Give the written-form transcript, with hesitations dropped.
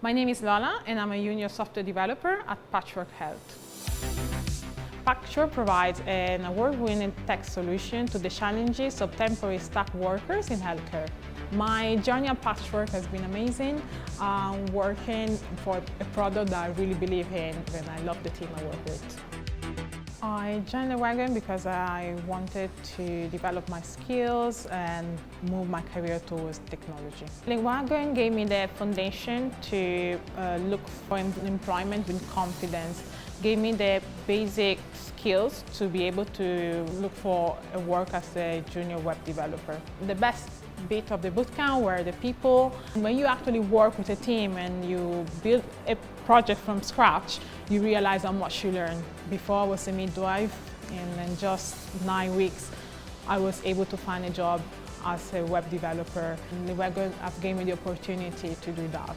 My name is Lola and I'm a junior software developer at Patchwork Health. Patchwork provides an award-winning tech solution to the challenges of temporary staff workers in healthcare. My journey at Patchwork has been amazing, working for a product that I really believe in, and I love the team I work with. I joined the Wagon because I wanted to develop my skills and move my career towards technology. The Wagon gave me the foundation to look for employment with confidence, gave me the basic skills to be able to look for a work as a junior web developer. The best bit of the bootcamp were the people. When you actually work with a team and you build a project from scratch, you realize how much you learn. Before I was a midwife, and in just 9 weeks, I was able to find a job as a web developer. And the Wagon have given me the opportunity to do that.